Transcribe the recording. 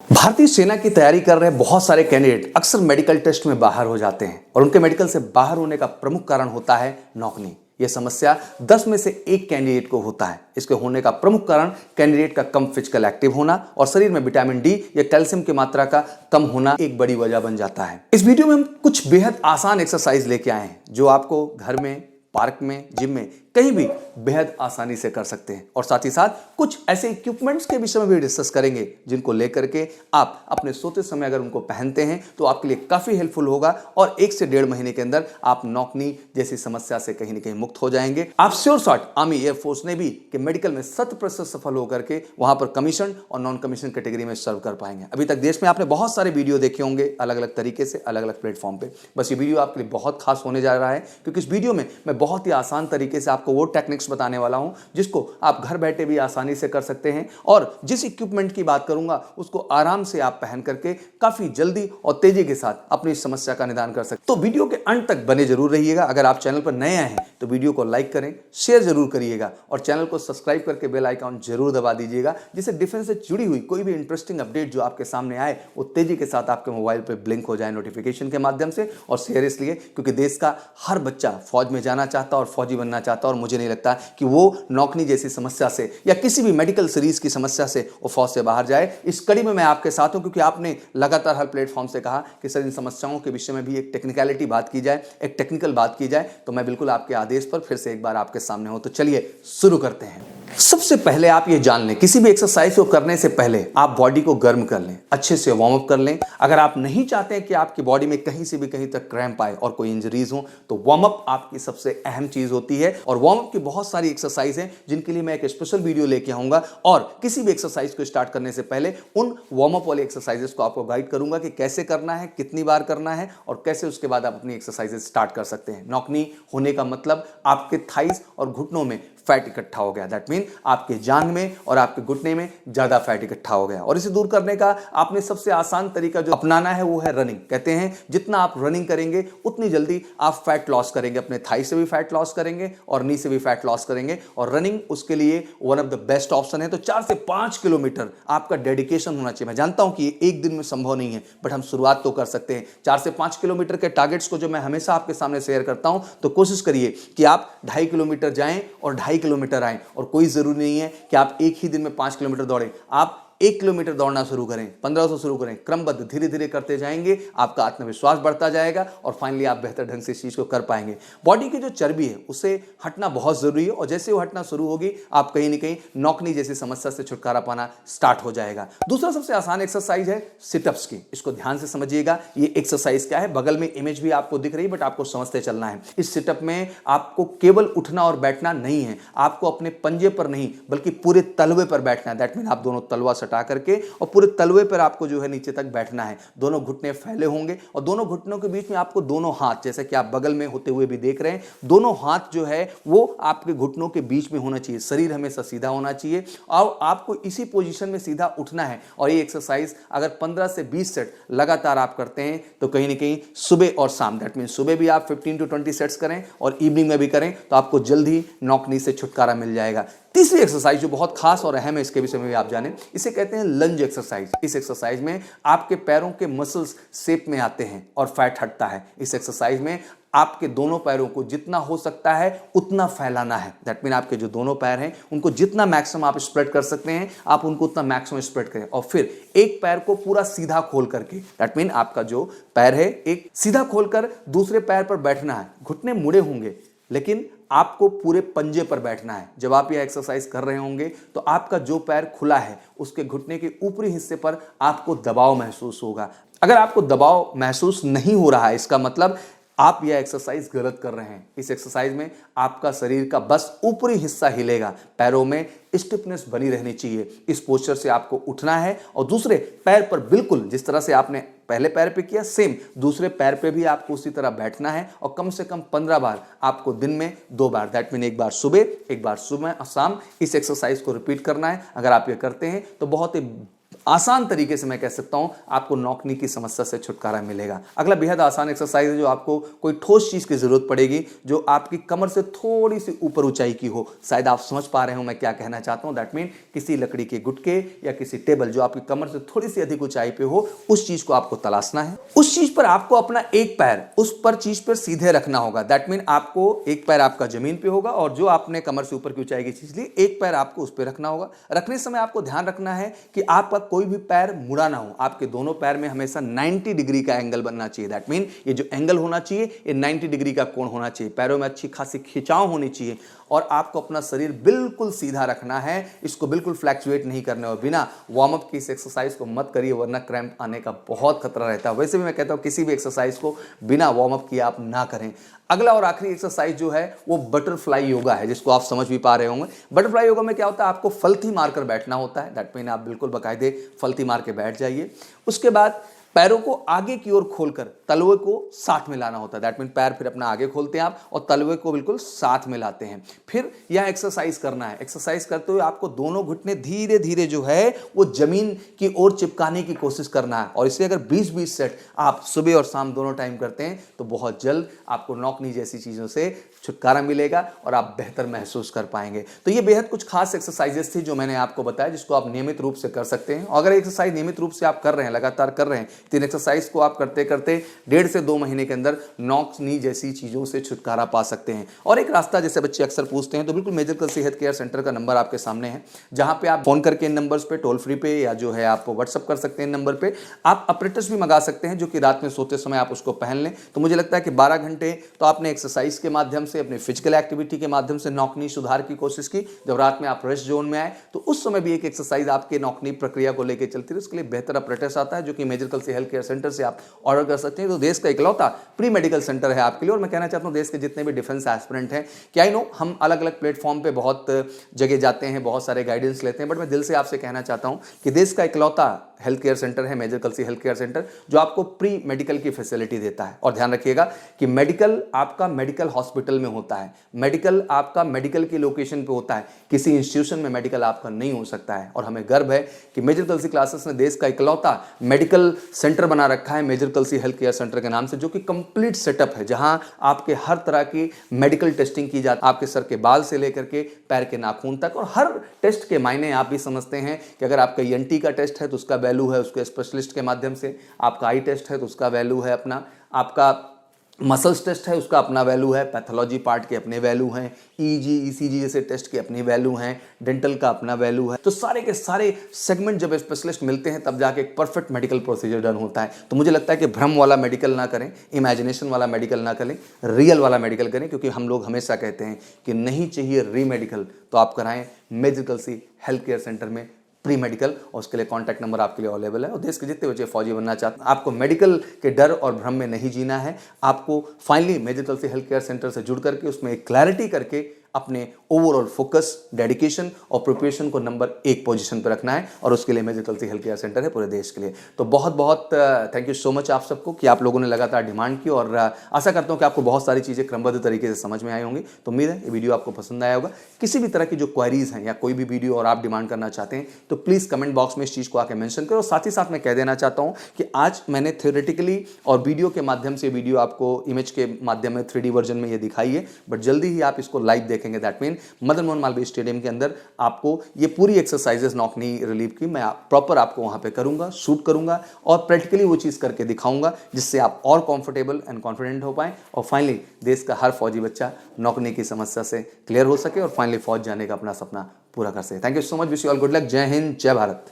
भारतीय सेना की तैयारी कर रहे बहुत सारे कैंडिडेट अक्सर मेडिकल टेस्ट में बाहर हो जाते हैं और उनके मेडिकल से बाहर होने का प्रमुख कारण होता है नौकनी। यह समस्या 10 में से एक कैंडिडेट को होता है। इसके होने का प्रमुख कारण कैंडिडेट का कम फिजिकल एक्टिव होना और शरीर में विटामिन डी या कैल्शियम की मात्रा का कम होना एक बड़ी वजह बन जाता है। इस वीडियो में हम कुछ बेहद आसान एक्सरसाइज लेके आए हैं जो आपको घर में, पार्क में, जिम में, कहीं भी बेहद आसानी से कर सकते हैं और साथ ही साथ कुछ ऐसे इक्विपमेंट्स के विषय में भी डिस्कस करेंगे जिनको लेकर के आप अपने सोते समय अगर उनको पहनते हैं तो आपके लिए काफी हेल्पफुल होगा और 1 से 1.5 महीने के अंदर आप नौकनी जैसी समस्या से कहीं ना कहीं मुक्त हो जाएंगे। आप श्योर शॉट आर्मी, एयरफोर्स ने भी कि मेडिकल में 100% सफल होकर के वहां पर कमीशन और नॉन कमीशन कैटेगरी में सर्व कर पाएंगे। अभी तक देश में आपने बहुत सारे वीडियो देखे होंगे अलग अलग तरीके से, अलग अलग प्लेटफॉर्म पे। बस ये वीडियो आपके लिए बहुत खास होने जा रहा है क्योंकि इस वीडियो में मैं बहुत ही आसान तरीके से आपको वो टेक्निक्स बताने वाला हूं जिसको आप घर बैठे भी आसानी से कर सकते हैं और जिस इक्विपमेंट की बात करूंगा उसको आराम से आप पहन करके काफी जल्दी और तेजी के साथ अपनी समस्या का निदान कर सकते हैं। तो वीडियो के अंत तक बने जरूर रहिएगा। अगर आप चैनल पर नए आए हैं तो वीडियो को लाइक करें, शेयर जरूर करिएगा और चैनल को सब्सक्राइब करके बेल आइकन जरूर दबा दीजिएगा जिससे डिफेंस से जुड़ी हुई कोई भी इंटरेस्टिंग अपडेट जो आपके सामने आए वो तेजी के साथ आपके मोबाइल पर ब्लिंक हो जाए नोटिफिकेशन के माध्यम से। और शेयर इसलिए क्योंकि देश का हर बच्चा फौज में जाना चाहता और फौजी बनना चाहता और मुझे नहीं लगता कि वो नौकनी जैसी समस्या से या किसी भी मेडिकल सीरीज की समस्या से वो फौज से बाहर जाए। इस कड़ी में मैं आपके साथ हूं क्योंकि आपने लगातार हर प्लेटफॉर्म से कहा कि सर इन समस्याओं के विषय में भी एक टेक्निकलिटी बात की जाए, एक टेक्निकल बात की जाए, तो मैं बिल्कुल आपके आदेश पर फिर से एक बार आपके सामने हूं। तो चलिए शुरू करते हैं। सबसे पहले आप ये जान लें, किसी भी एक्सरसाइज को करने से पहले आप बॉडी को गर्म कर लें, अच्छे से वार्म अप कर लें। अगर आप नहीं चाहते हैं कि आपकी बॉडी में कहीं से भी कहीं तक क्रैम्प आए और कोई इंजरीज हो तो वार्म अप आपकी सबसे अहम चीज होती है। और वार्म अप की बहुत सारी एक्सरसाइज हैं जिनके लिए मैं एक स्पेशल वीडियो लेके आऊंगा और किसी भी एक्सरसाइज को स्टार्ट करने से पहले उन वार्म अप वाले एक्सरसाइजेस को आपको गाइड करूंगा कि कैसे करना है, कितनी बार करना है और कैसे उसके बाद आप अपनी एक्सरसाइजेस स्टार्ट कर सकते हैं। नौकनी होने का मतलब आपके थाइस और घुटनों में फैट इकट्ठा हो गया। दैट मीन आपके जांघ में और आपके घुटने में ज्यादा फैट इकट्ठा हो गया और इसे दूर करने का आपने सबसे आसान तरीका जो अपनाना है वो है रनिंग। कहते हैं जितना आप रनिंग करेंगे उतनी जल्दी आप फैट लॉस करेंगे, अपने थाई से भी फैट लॉस करेंगे और नी से भी फैट लॉस करेंगे और रनिंग उसके लिए one of the best option है। तो 4 से 5 किलोमीटर आपका डेडिकेशन होना चाहिए। मैं जानता हूं कि ये एक दिन में संभव नहीं है बट हम शुरुआत तो कर सकते हैं। 4 से 5 किलोमीटर के टारगेट्स को जो मैं हमेशा आपके सामने शेयर करता हूं तो कोशिश करिए कि आप 2.5 किलोमीटर जाएं और 2.5 किलोमीटर आएं। और कोई जरूरी नहीं है कि आप एक ही दिन में 5 किलोमीटर दौड़ें। आप 1 किलोमीटर दौड़ना शुरू करें, 1500 शुरू करें, क्रमबद्ध धीरे धीरे करते जाएंगे, आपका आत्मविश्वास बढ़ता जाएगा और फाइनली आप बेहतर ढंग से इस चीज को कर पाएंगे। बॉडी की जो चर्बी है उसे हटना बहुत जरूरी है और जैसे वो हटना शुरू होगी आप कहीं ना कहीं नौकनी जैसी समस्या से छुटकारा पाना स्टार्ट हो जाएगा। दूसरा सबसे आसान एक्सरसाइज है सिटअप्स की। इसको ध्यान से समझिएगा। ये एक्सरसाइज क्या है, बगल में इमेज भी आपको दिख रही है बट आपको समझते चलना है। इस सिटअप में आपको केवल उठना और बैठना नहीं है, आपको अपने पंजे पर नहीं बल्कि पूरे तलवे पर बैठना है। दैट मीन आप दोनों तलवा हटा करके और पूरे तलवे पर आपको जो है नीचे तक बैठना है। दोनों घुटने फैले होंगे और दोनों घुटनों के बीच में आपको दोनों हाथ, जैसे कि आप बगल में होते हुए भी देख रहे हैं, दोनों हाथ जो है वो आपके घुटनों के बीच में होना चाहिए। शरीर हमेशा सीधा होना चाहिए और आपको इसी पोजीशन में सीधा उठना है। और ये एक्सरसाइज अगर 15 से 20 सेट लगातार आप करते हैं तो कहीं ना कहीं सुबह और शाम, दैट मीन सुबह भी आप 15 to 20 सेट्स करें और इवनिंग में भी करें तो आपको जल्दी नौकनी से छुटकारा मिल जाएगा। तीसरी एक्सरसाइज जो बहुत खास और अहम है, इसके विषय में भी आप जानें, इसे कहते हैं लंज एक्सरसाइज। इस एक्सरसाइज में आपके पैरों के मसल्स शेप में आते हैं और फैट हटता है। इस एक्सरसाइज में आपके दोनों पैरों को जितना हो सकता है उतना फैलाना है। दैट मीन आपके जो दोनों पैर हैं उनको जितना मैक्सिमम आप स्प्रेड कर सकते हैं आप उनको उतना मैक्सिमम स्प्रेड करें और फिर एक पैर को पूरा सीधा खोल करके, दैट मीन आपका जो पैर है एक सीधा खोलकर दूसरे पैर पर बैठना है। घुटने मुड़े होंगे लेकिन आपको पूरे पंजे पर बैठना है। जब आप यह एक्सरसाइज कर रहे होंगे तो आपका जो पैर खुला है उसके घुटने के ऊपरी हिस्से पर आपको दबाव महसूस होगा। अगर आपको दबाव महसूस नहीं हो रहा है इसका मतलब आप यह एक्सरसाइज गलत कर रहे हैं। इस एक्सरसाइज में आपका शरीर का बस ऊपरी हिस्सा हिलेगा, पैरों में स्टिफनेस बनी रहनी चाहिए। इस पोस्चर से आपको उठना है और दूसरे पैर पर बिल्कुल जिस तरह से आपने पहले पैर पे किया सेम दूसरे पैर पे भी आपको उसी तरह बैठना है और कम से कम 15 बार आपको दिन में 2 बार, दैट मीन एक बार सुबह और शाम इस एक्सरसाइज को रिपीट करना है। अगर आप ये करते हैं तो बहुत ही आसान तरीके से मैं कह सकता हूं आपको नौकनी की समस्या से छुटकारा मिलेगा। अगला बेहद आसान एक्सरसाइज है जो आपको कोई ठोस चीज की जरूरत पड़ेगी जो आपकी कमर से थोड़ी सी ऊपर ऊंचाई की हो। शायद आप समझ पा रहे हो मैं क्या कहना चाहता हूं। दैट मीन किसी लकड़ी के गुटके या किसी टेबल जो आपकी कमर से थोड़ी सी अधिक ऊंचाई पे हो, उस चीज को आपको तलाशना है। उस चीज पर आपको अपना एक पैर उस पर चीज पर सीधे रखना होगा। दैट मीन आपको एक पैर आपका जमीन पे होगा और जो आपने कमर से ऊपर की ऊंचाई की चीज ली, एक पैर आपको उस पर रखना होगा। रखने समय आपको ध्यान रखना है कि आपका कोई भी पैर मुड़ा ना हो। आपके दोनों पैर में हमेशा 90 डिग्री का एंगल बनना चाहिए। दैट मीन ये जो एंगल होना चाहिए ये 90 डिग्री का कोण होना चाहिए। पैरों में अच्छी खासी खिंचाव होनी चाहिए और आपको अपना शरीर बिल्कुल सीधा रखना है। इसको बिल्कुल फ्लैक्चुएट नहीं करना है। बिना वार्म अप की इस एक्सरसाइज को मत करिए वरना क्रैम्प आने का बहुत खतरा रहता है। वैसे भी मैं कहता हूं किसी भी एक्सरसाइज को बिना वार्म अप किए आप ना करें। अगला और आखिरी एक्सरसाइज जो है वो बटरफ्लाई योगा है, जिसको आप समझ भी पा रहे होंगे। बटरफ्लाई योगा में क्या होता है, आपको फलथी मारकर बैठना होता है। दैट मीन आप बिल्कुल बाकायदे फलथी मार के बैठ जाइए। उसके बाद पैरों को आगे की ओर खोलकर तलवे को साथ में लाना होता है। दैट मीन पैर फिर अपना आगे खोलते हैं आप और तलवे को बिल्कुल साथ में लाते हैं। फिर यह एक्सरसाइज करना है। एक्सरसाइज करते हुए आपको दोनों घुटने धीरे धीरे जो है वो जमीन की ओर चिपकाने की कोशिश करना है। और इसे अगर 20-20 सेट आप सुबह और शाम दोनों टाइम करते हैं तो बहुत जल्द आपको नौकनी जैसी चीजों से छुटकारा मिलेगा और आप बेहतर महसूस कर पाएंगे। तो ये बेहद कुछ खास एक्सरसाइजेस थी जो मैंने आपको बताया, जिसको आप नियमित रूप से कर सकते हैं। अगर एक्सरसाइज नियमित रूप से आप कर रहे हैं, लगातार कर रहे हैं, तीन एक्सरसाइज को आप करते करते 1.5 से 2 महीने के अंदर नौकनी जैसी चीजों से छुटकारा पा सकते हैं। और एक रास्ता जैसे बच्चे अक्सर पूछते हैं तो बिल्कुल major Kalsi health care centre का नंबर आपके सामने है, जहां पे आप फोन करके इन नंबर्स पे टोल फ्री पे या जो है आप व्हाट्सअप कर सकते हैं। इन नंबर पे आप अपरेटस भी मंगा सकते हैं जो कि रात में सोते समय आप उसको पहन लें। तो मुझे लगता है कि 12 घंटे तो आपने एक्सरसाइज के माध्यम से, अपने फिजिकल एक्टिविटी के माध्यम से नौकनी सुधार की कोशिश की। जब रात में आप रेस्ट जोन में आए तो उस समय भी एक एक्सरसाइज आपके नौकनी प्रक्रिया को लेकर चलती है। उसके लिए बेहतर अपरेटस आता है जो कि major Kalsi health care centre से आप ऑर्डर कर सकते हैं। तो देश का इकलौता प्री मेडिकल सेंटर है आपके लिए। और मैं कहना चाहता हूं देश के जितने भी डिफेंस एस्पिरेंट हैं, क्या आई नो हम अलग अलग प्लेटफॉर्म पे बहुत जगह जाते हैं, बहुत सारे गाइडेंस लेते हैं, बट मैं दिल से आपसे कहना चाहता हूं कि देश का इकलौता हेल्थ केयर सेंटर है major Kalsi health care centre, जो आपको प्री मेडिकल की फैसिलिटी देता है। और ध्यान रखिएगा कि मेडिकल आपका मेडिकल हॉस्पिटल में होता है, मेडिकल आपका मेडिकल की लोकेशन पे होता है, किसी इंस्टीट्यूशन में मेडिकल आपका नहीं हो सकता है। और हमें गर्व है कि मेजर कल्सी क्लासेस ने देश का इकलौता मेडिकल सेंटर बना रखा है major Kalsi health care centre के नाम से, जो कि कंप्लीट सेटअप है, जहां आपके हर तरह की मेडिकल टेस्टिंग की जाती है, आपके सर के बाल से लेकर के पैर के नाखून तक। और हर टेस्ट के मायने आप भी समझते हैं कि अगर आपका ENT का टेस्ट है तो उसका वैल्यू है उसके स्पेशलिस्ट के माध्यम से, आपका आई टेस्ट है तो उसका वैल्यू है अपना, आपका मसल्स टेस्ट है उसका अपना वैल्यू है, पैथोलॉजी पार्ट के अपने वैल्यू हैं, EEG ECG जैसे टेस्ट के अपनी वैल्यू हैं, डेंटल का अपना वैल्यू है। तो सारे के सारे सेगमेंट जब स्पेशलिस्ट मिलते हैं तब जाके एक परफेक्ट मेडिकल प्रोसीजर डन होता है। तो मुझे लगता है कि भ्रम वाला मेडिकल ना करें, इमेजिनेशन वाला मेडिकल ना करें, रियल वाला मेडिकल करें। क्योंकि हम लोग हमेशा कहते हैं कि नहीं चाहिए रीमेडिकल, तो आप कराएं major Kalsi health care centre में प्री मेडिकल। और उसके लिए कॉन्टैक्ट नंबर आपके लिए अवेलेबल है। और देश के जितने बच्चे फौजी बनना चाहते हैं, आपको मेडिकल के डर और भ्रम में नहीं जीना है। आपको finally major Kalsi health care centre से जुड़ करके उसमें एक क्लैरिटी करके अपने ओवरऑल फोकस, डेडिकेशन और प्रिपरेशन को नंबर 1 पोजीशन पर रखना है। और उसके लिए major Kalsi health care centre है पूरे देश के लिए। तो बहुत बहुत थैंक यू सो मच आप सबको कि आप लोगों ने लगातार डिमांड की। और आशा करता हूं कि आपको बहुत सारी चीज़ें क्रमबद्ध तरीके से समझ में आई होंगी। तो उम्मीद है ये वीडियो आपको पसंद आया होगा। किसी भी तरह की जो क्वारीज हैं या कोई भी वीडियो और आप डिमांड करना चाहते हैं तो प्लीज़ कमेंट बॉक्स में इस चीज़ को आकर मेंशन करो। और साथ ही साथ मैं कह देना चाहता हूँ कि आज मैंने थ्योरेटिकली और वीडियो के माध्यम से, वीडियो आपको इमेज के माध्यम में 3D वर्जन में ये दिखाई है, बट जल्दी ही आप इसको लाइव देखेंगे। That mean Madan Mohan Malviya stadium के अंदर आपको ये पूरी एक्सरसाइजेस नौकनी रिलीफ की मैं प्रॉपर आपको वहां पे करूंगा, शूट करूंगा और प्रैक्टिकली वो चीज़ करके दिखाऊंगा, जिससे आप और कंफर्टेबल एंड कॉन्फिडेंट हो पाएं और फाइनली देश का हर फौजी बच्चा नौकरी की समस्या से क्लियर हो सके और फाइनली फौज जाने का अपना सपना पूरा कर सके। Thank you so much, wish you all good luck. जय हिंद, जय भारत।